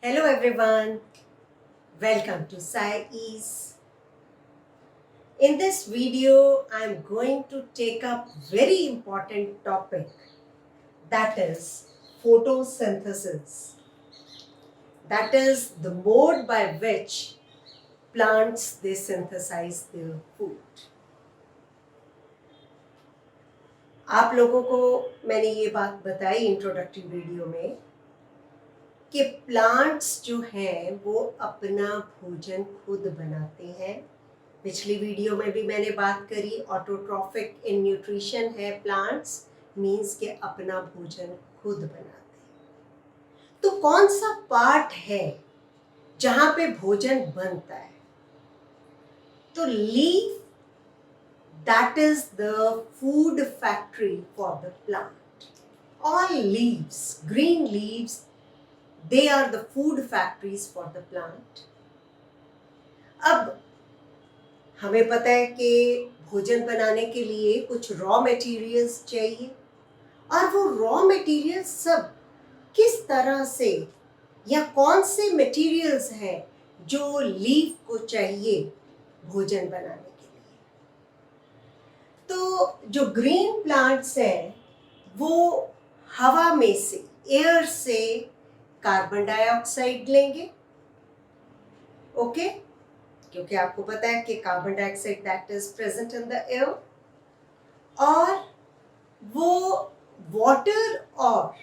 Hello everyone, welcome to Sai Ease. In this video, I am going to take up very important topic, that is photosynthesis. That is the mode by which plants they synthesize their food. आप लोगों को मैंने ये बात बताई introductory video में कि plants जो हैं वो अपना भोजन खुद बनाते हैं। पिछली वीडियो में भी मैंने बात करी, ऑटोट्रॉफिक इन न्यूट्रिशन है प्लांट्स, मीन्स के अपना भोजन खुद बनाते हैं। तो कौन सा पार्ट है जहां पे भोजन बनता है? तो leaf, that is the food factory for the plant. All leaves, green leaves, they are the food factories for the plant. अब हमें पता है कि भोजन बनाने के लिए कुछ रॉ मटेरियल्स चाहिए, और वो रॉ मटेरियल्स सब किस तरह से या कौन से मटेरियल्स हैं जो लीफ को चाहिए भोजन बनाने के लिए। तो जो ग्रीन प्लांट्स हैं वो हवा में से, एयर से कार्बन डाइऑक्साइड लेंगे, ओके, क्योंकि आपको पता है कि carbon dioxide that is present in the air, और वो वाटर और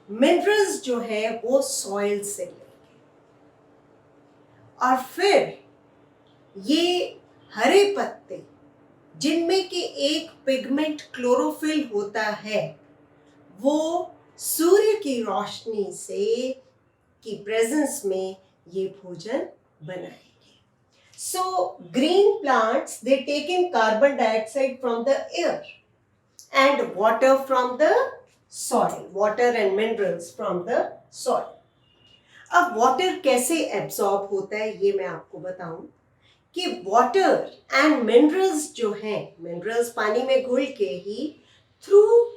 मिनरल्स जो है वो सॉइल से लेंगे, और फिर ये हरे पत्ते जिनमें के एक पिगमेंट क्लोरोफिल होता है, वो सूर्य की रोशनी से की प्रेजेंस में ये भोजन बनाएंगे। So green plants they take in carbon dioxide from the air and water from the soil, water and minerals from the soil. अब वाटर कैसे एब्सॉर्ब होता है ये मैं आपको बताऊं कि वाटर एंड मिनरल्स जो हैं, मिनरल्स पानी में घुल के ही through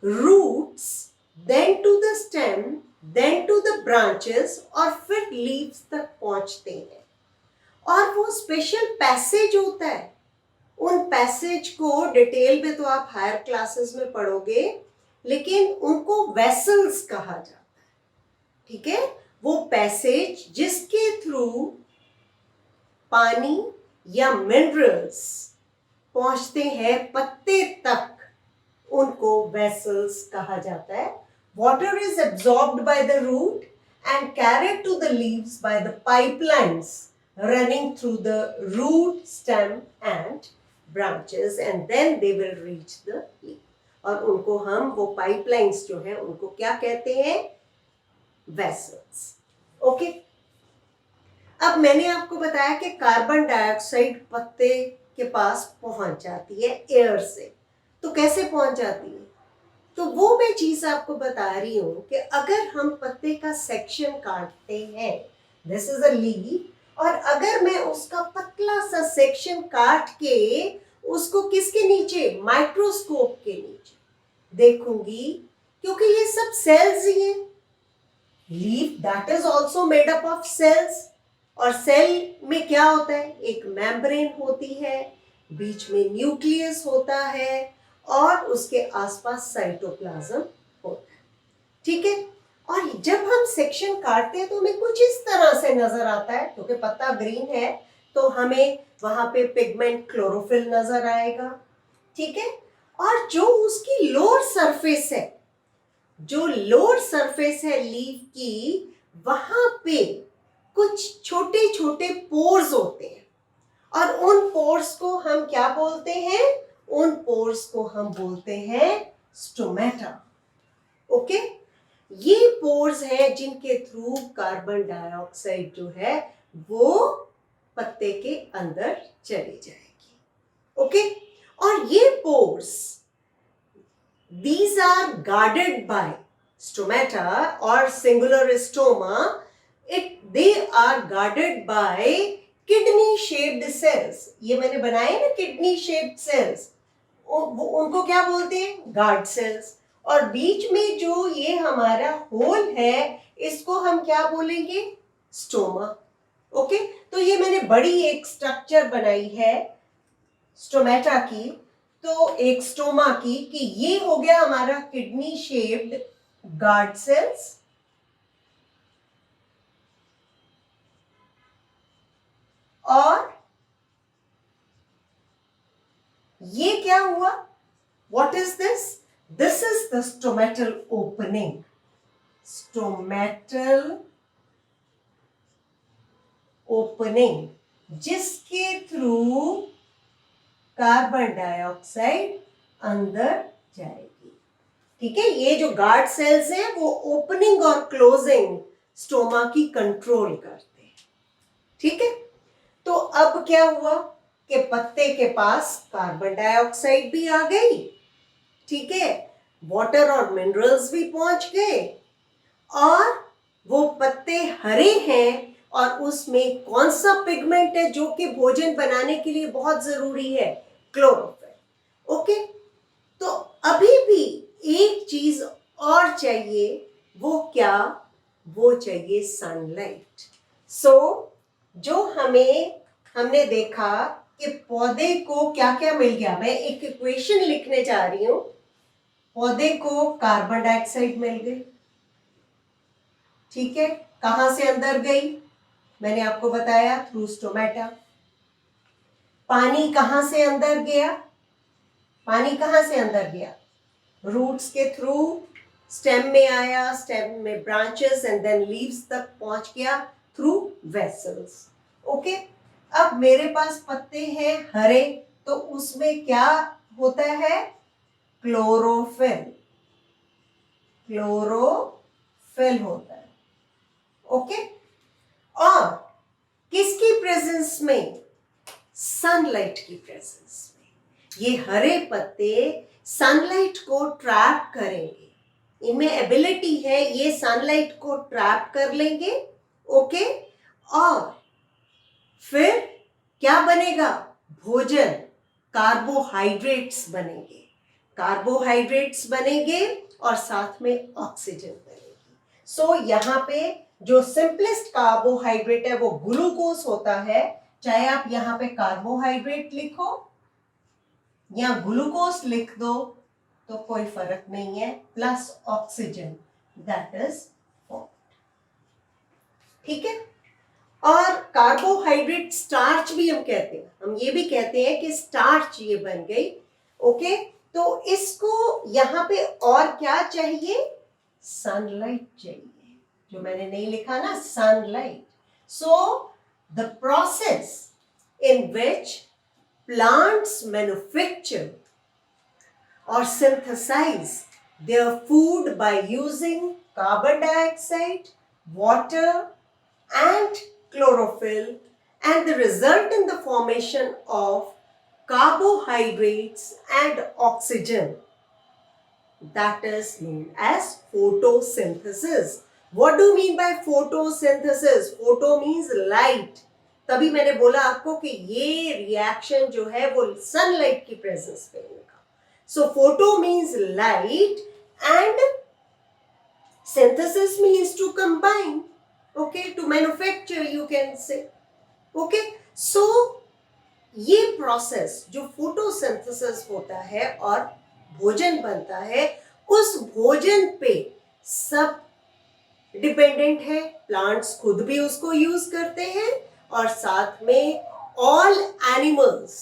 roots, then to the stem, then to the branches, और फिर leaves तक पहुंचते हैं। और वो स्पेशल पैसेज होता है, उन पैसेज को डिटेल में तो आप हायर क्लासेस में पढ़ोगे, लेकिन उनको वेसल्स कहा जाता है, ठीक है। वो पैसेज जिसके थ्रू पानी या मिनरल्स पहुंचते हैं पत्ते तक, उनको वेसल्स कहा जाता है। Water is absorbed by the root and carried to the leaves by the pipelines running through the root, stem and branches, and then they will reach the leaf. और उनको हम, वो पाइपलाइंस जो है उनको क्या कहते हैं? Vessels, okay. अब मैंने आपको बताया कि कार्बन डाइऑक्साइड पत्ते के पास पहुंच जाती है एयर से। तो कैसे पहुंच जाती है? तो वो मैं चीज आपको बता रही हूं कि अगर हम पत्ते का सेक्शन काटते हैं, दिस इज अ लीफ, और अगर मैं उसका पतला सा सेक्शन काट के उसको किसके नीचे, माइक्रोस्कोप के नीचे देखूंगी, क्योंकि ये सब सेल्स ही हैं। Leaf that is also made up of cells, और सेल में क्या होता है? एक मेम्ब्रेन होती है, बीच में न्यूक्लियस होता है, और उसके आसपास साइटोप्लाज्म होता है, ठीक है। और जब हम सेक्शन काटते हैं तो हमें कुछ इस तरह से नजर आता है, क्योंकि पत्ता ग्रीन है तो हमें वहां पे पिगमेंट क्लोरोफिल नजर आएगा, ठीक है। और जो उसकी लोअर सरफेस है, जो लोअर सरफेस है लीफ की, वहां पे कुछ छोटे छोटे पोर्स होते हैं, और उन पोर्स को हम क्या बोलते हैं? उन पोर्स को हम बोलते हैं स्टोमेटा, ओके। ये पोर्स हैं जिनके थ्रू कार्बन डाइऑक्साइड जो है वो पत्ते के अंदर चली जाएगी, ओके। और ये pores, these are guarded by stomata or singular stoma, they are guarded by kidney shaped cells. ये मैंने बनाए ना किडनी शेप्ड सेल्स, उनको क्या बोलते हैं? Guard cells. और बीच में जो ये हमारा होल है इसको हम क्या बोलेंगे? स्टोमा। ओके, तो ये मैंने बड़ी एक स्ट्रक्चर बनाई है स्टोमेटा की, तो एक स्टोमा की, कि ये हो गया हमारा किडनी शेप्ड गार्ड सेल्स, और ये क्या हुआ? What is this? This is the stomatal opening. Stomatal opening, जिसके थ्रू कार्बन डाइऑक्साइड अंदर जाएगी। ठीक है, ये जो गार्ड सेल्स हैं वो ओपनिंग और क्लोजिंग स्टोमा की कंट्रोल करते हैं। ठीक है, तो अब क्या हुआ कि पत्ते के पास कार्बन डाइऑक्साइड भी आ गई, ठीक है, वाटर और मिनरल्स भी पहुंच गए, और वो पत्ते हरे हैं, और उसमें कौन सा पिगमेंट है जो कि भोजन बनाने के लिए बहुत जरूरी है? क्लोरोफिल। ओके, तो अभी भी एक चीज और चाहिए, वो क्या? वो चाहिए सनलाइट। सो जो हमने देखा कि पौधे को क्या क्या मिल गया। मैं एक इक्वेशन लिखने जा रही हूं। पौधे को कार्बन डाइऑक्साइड मिल गई, ठीक है, कहां से अंदर गई? मैंने आपको बताया, थ्रू स्टोमेटा। पानी कहां से अंदर गया? पानी कहां से अंदर गया? रूट्स के थ्रू स्टेम में आया, स्टेम में ब्रांचेस एंड देन लीव्स तक पहुंच गया थ्रू वेसल्स। ओके, अब मेरे पास पत्ते हैं हरे, तो उसमें क्या होता है? क्लोरोफिल। क्लोरोफिल होता है। ओके, और किसकी प्रेजेंस में? सनलाइट की प्रेजेंस में। ये हरे पत्ते सनलाइट को ट्रैप करेंगे, इनमें एबिलिटी है, ये सनलाइट को ट्रैप कर लेंगे। ओके, और फिर क्या बनेगा? भोजन, कार्बोहाइड्रेट्स बनेंगे। कार्बोहाइड्रेट्स बनेंगे और साथ में ऑक्सीजन बनेगी। सो यहाँ पे जो सिंपलेस्ट कार्बोहाइड्रेट है वो ग्लूकोज होता है। चाहे आप यहाँ पे कार्बोहाइड्रेट लिखो या ग्लूकोज लिख दो तो कोई फर्क नहीं है, plus oxygen, that is form. ठीक है, और कार्बोहाइड्रेट स्टार्च भी हम कहते हैं, हम ये भी कहते हैं कि स्टार्च ये बन गई। ओके, तो इसको यहाँ पे और क्या चाहिए? सनलाइट चाहिए, जो मैंने नहीं लिखा ना, sunlight. So the process in which plants manufacture or synthesize their food by using carbon dioxide, water and chlorophyll, and the result in the formation of carbohydrates and oxygen, that is known as photosynthesis. What do you mean by photosynthesis? Photo means light. तभी मैंने बोला आपको कि ये reaction जो है वो sunlight की प्रेजेंस पे होगा। So photo means light and synthesis means to combine, okay, to manufacture, you can say. Okay, so ये प्रोसेस जो फोटोसिंथेसिस होता है और भोजन बनता है, उस भोजन पे सब डिपेंडेंट है। प्लांट्स खुद भी उसको यूज करते हैं, और साथ में all animals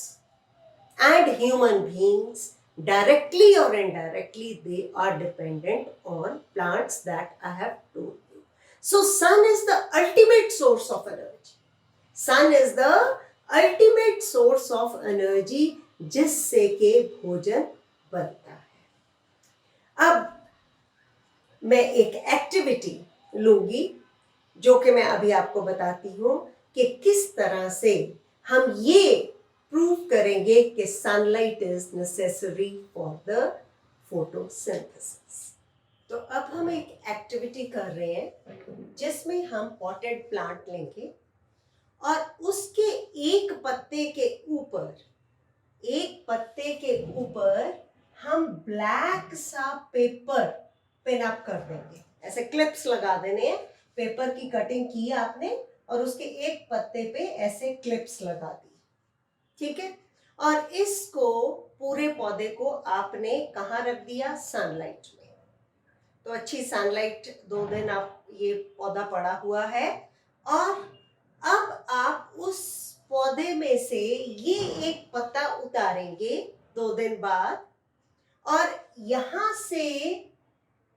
and human beings directly और indirectly they are dependent on plants, that I have told you. So sun is the ultimate source of energy. Sun is the ultimate source of energy जिससे के भोजन बनता है। अब मैं एक activity लूंगी जो कि मैं अभी आपको बताती हूं कि किस तरह से हम ये प्रूव करेंगे कि sunlight is necessary for the photosynthesis. तो अब हम एक एक्टिविटी कर रहे हैं जिसमें हम पॉटेड प्लांट लेंगे और उसके एक पत्ते के ऊपर हम ब्लैक सा पेपर पिन अप कर देंगे, ऐसे क्लिप्स लगा देने हैं। पेपर की कटिंग की आपने और उसके एक पत्ते पे ऐसे क्लिप्स लगा दी, ठीक है। और इसको पूरे पौधे को आपने कहाँ रख दिया? सनलाइट में। तो अच्छी सनलाइट 2 दिन आप ये पौधा पड़ा हुआ है और अब आप उस पौधे में से ये एक पत्ता उतारेंगे 2 दिन बाद और यहां से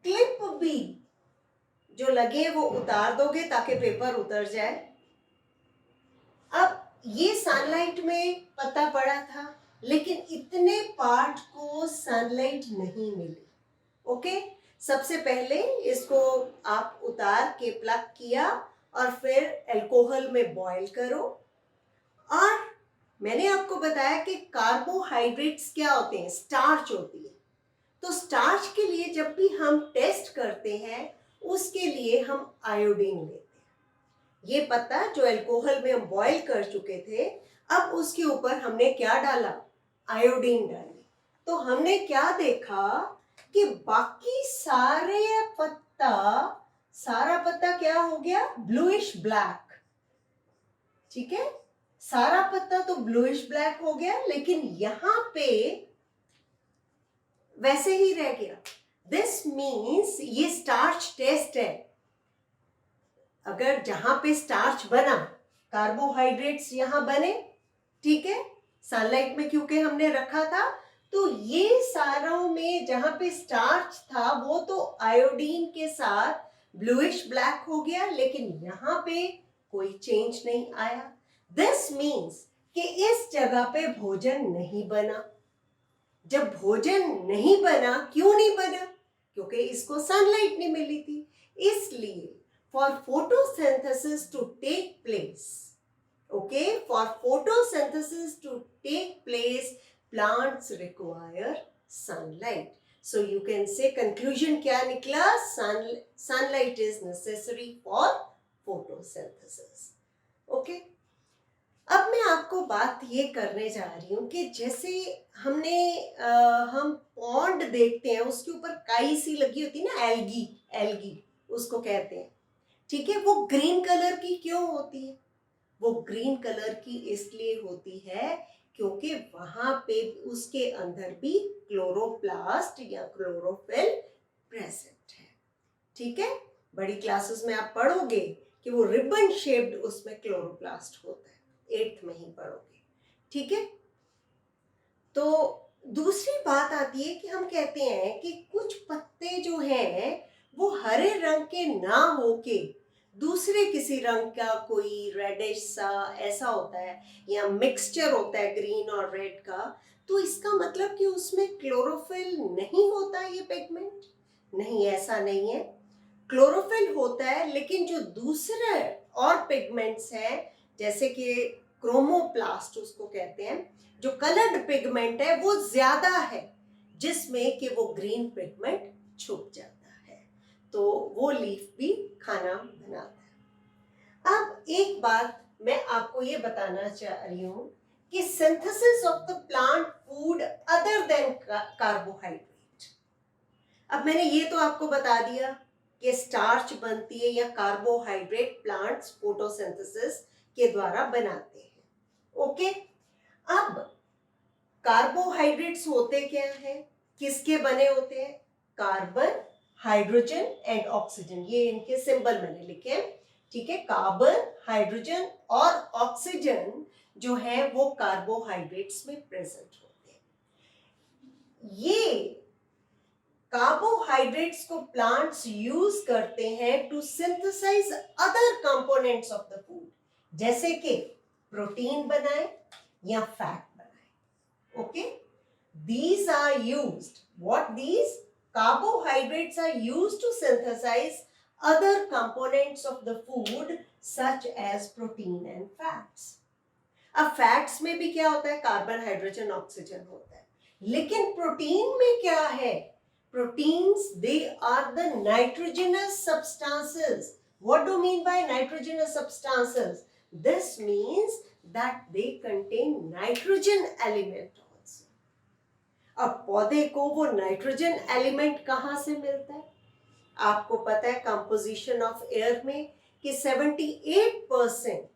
क्लिप भी जो लगे वो उतार दोगे ताकि पेपर उतर जाए। अब ये सनलाइट में पत्ता पड़ा था लेकिन इतने पार्ट को सनलाइट नहीं मिली। ओके, सबसे पहले इसको आप उतार के प्लग किया और फिर अल्कोहल में बॉईल करो। और मैंने आपको बताया कि कार्बोहाइड्रेट्स क्या होते हैं? स्टार्च होती है। तो स्टार्च के लिए जब भी हम टेस्ट करते हैं उसके लिए हम आयोडीन लेते हैं। ये पत्ता जो अल्कोहल में हम बॉईल कर चुके थे, अब उसके ऊपर हमने क्या डाला? आयोडीन डाली। तो हमने क्या देखा कि बाकी सारा पत्ता क्या हो गया? Bluish black. ठीक है, सारा पत्ता तो ब्लूइश ब्लैक हो गया लेकिन यहां पे वैसे ही रह गया। दिस मीन्स ये स्टार्च टेस्ट है। अगर जहां पे स्टार्च बना, कार्बोहाइड्रेट्स यहां बने, ठीक है, सनलाइट में क्योंकि हमने रखा था, तो ये सारों में जहां पे स्टार्च था वो तो आयोडीन के साथ ब्लूइश ब्लैक हो गया लेकिन यहां पे कोई चेंज नहीं आया। दिस मीन्स कि इस जगह पे भोजन नहीं बना। जब भोजन नहीं बना, क्यों नहीं बना? क्योंकि इसको सनलाइट नहीं मिली थी। इसलिए for photosynthesis to take place, okay, for photosynthesis to take place, plants require sunlight. So you can say conclusion क्या निकला? Sunlight is necessary for photosynthesis. Okay. अब मैं आपको बात ये करने जा रही हूँ कि जैसे हम पॉन्ड देखते हैं उसके ऊपर काई सी लगी होती है ना, एल्गी उसको कहते हैं, ठीक है। वो ग्रीन कलर की क्यों होती है? वो ग्रीन कलर की इसलिए होती है क्योंकि वहां पे उसके अंदर भी क्लोरोप्लास्ट या क्लोरोफिल प्रेजेंट है, ठीक है। बड़ी क्लासेस में आप पढ़ोगे कि वो रिबन शेप्ड उसमें क्लोरोप्लास्ट होता है, 8th में ही पढ़ोगे, ठीक है। तो दूसरी बात आती है कि हम कहते हैं कि कुछ पत्ते जो हैं वो हरे रंग के ना होके दूसरे किसी रंग का, कोई रेडिश सा ऐसा होता है या मिक्सचर होता है ग्रीन और रेड का, तो इसका मतलब कि उसमें क्लोरोफिल नहीं होता। ये पिगमेंट नहीं, ऐसा नहीं है। क्लोरोफिल होता है लेकिन जो दूसरे और पिगमेंट्स हैं जैसे कि क्रोमोप्लास्ट उसको कहते हैं, जो कलर्ड पिगमेंट है वो ज्यादा है जिसमें कि वो ग्रीन पिगमेंट छुप जाता है, तो वो लीफ भी खाना बनाता है। अब एक बात मैं आपको ये बताना चाह रही हूँ कि synthesis of the plant food other than carbohydrate. अब मैंने ये तो आपको बता दिया कि स्टार्च बनती है या कार्बोहाइड्रेट प्लांट्स फोटोसिंथेसिस के द्वारा बनाते हैं, ओके। अब कार्बोहाइड्रेट्स होते क्या हैं? किसके बने होते हैं? कार्बन, हाइड्रोजन एंड ऑक्सीजन, ये इनके सिंबल मैंने लिखे हैं, ठीक है। कार्बन, हाइड्रोजन और ऑक्सीजन जो है वो कार्बोहाइड्रेट्स में प्रेजेंट होते हैं। ये कार्बोहाइड्रेट्स को प्लांट्स यूज करते हैं to synthesise other components of the food, जैसे कि प्रोटीन बनाए या फैट बनाए, okay. These are used. What these carbohydrates are used to synthesize other components of the food such as protein and fats. अब fats में भी क्या होता है? कार्बन, हाइड्रोजन, ऑक्सीजन होता है, लेकिन प्रोटीन में क्या है? Proteins, they are the nitrogenous substances. What do you mean by nitrogenous substances? This means that they contain nitrogen element also. अब पौधे को वो नाइट्रोजन एलिमेंट कहाँ से मिलता है? आपको पता है कंपोजिशन ऑफ एयर में कि 78%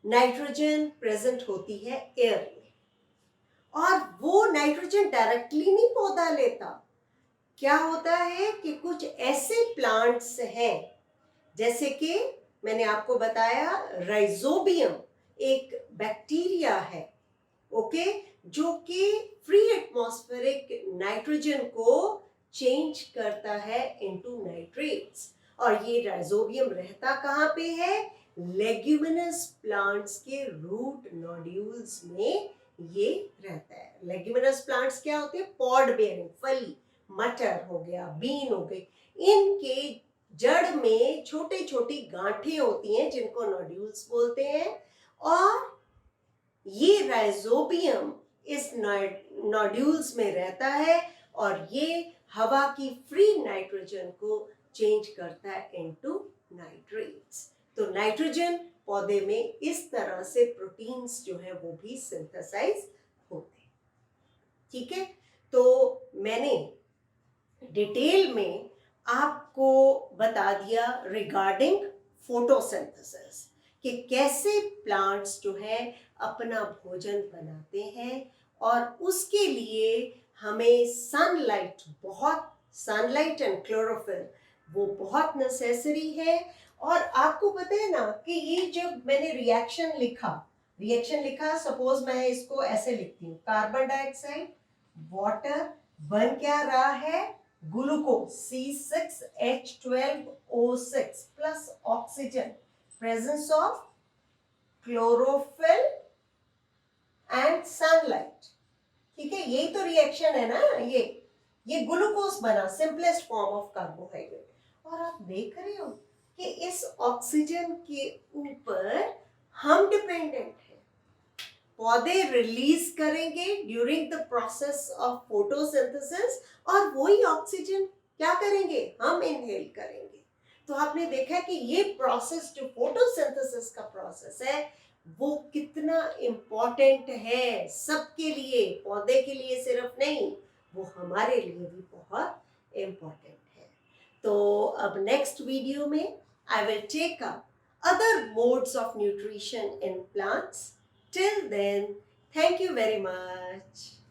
नाइट्रोजन प्रेजेंट होती है एयर में, और वो नाइट्रोजन डायरेक्टली नहीं पौधा लेता। क्या होता है कि कुछ ऐसे प्लांट्स हैं, जैसे कि मैंने आपको बताया राइजोबियम एक बैक्टीरिया है, ओके, जो कि फ्री एटमॉस्फेरिक नाइट्रोजन को चेंज करता है इनटू नाइट्रेट्स। और ये राइजोबियम रहता कहाँ पे है? लेग्यूमिनस प्लांट्स के रूट नोड्यूल्स में ये रहता है। लेग्यूमिनस प्लांट्स क्या होते हैं? पॉड बेयरिंग, फली, मटर हो गया, बीन हो गई, इनके जड़ में छोटे छोटी गांठें होती हैं जिनको नोड्यूल्स बोलते हैं, और ये राइजोबियम इस नोड्यूल्स में रहता है और ये हवा की फ्री नाइट्रोजन को चेंज करता है इनटू नाइट्रेट्स। तो नाइट्रोजन पौधे में इस तरह से प्रोटीन्स जो है वो भी सिंथेसाइज होते हैं। ठीक है, तो मैंने डिटेल में आपको बता दिया रिगार्डिंग फोटोसिंथेसिस कि कैसे प्लांट्स जो है अपना भोजन बनाते हैं, और उसके लिए हमें सनलाइट एंड क्लोरोफिल वो बहुत नेसेसरी है। और आपको पता है ना कि ये जब मैंने रिएक्शन लिखा, सपोज मैं इसको ऐसे लिखती हूँ, कार्बन डाइऑक्साइड, वाटर, बन क्या रहा है? Glucose C6H12O6 plus oxygen, presence of chlorophyll and sunlight. ठीक है, यही तो रिएक्शन है ना। ये ग्लूकोज बना, सिंपलेस्ट फॉर्म ऑफ कार्बोहाइड्रेट। और आप देख रहे हो कि इस ऑक्सीजन के ऊपर हम डिपेंडेंट हैं। पौधे रिलीज करेंगे during the process of photosynthesis, और वही ऑक्सीजन क्या करेंगे? हम इनहेल करेंगे। तो आपने देखा कि ये प्रोसेस जो फोटोसिंथेसिस का प्रोसेस है वो कितना इम्पोर्टेंट है सबके लिए, पौधे के लिए सिर्फ नहीं, वो हमारे लिए भी बहुत इम्पोर्टेंट है। तो अब नेक्स्ट वीडियो में I will take up other modes of nutrition in plants. Till then, thank you very much.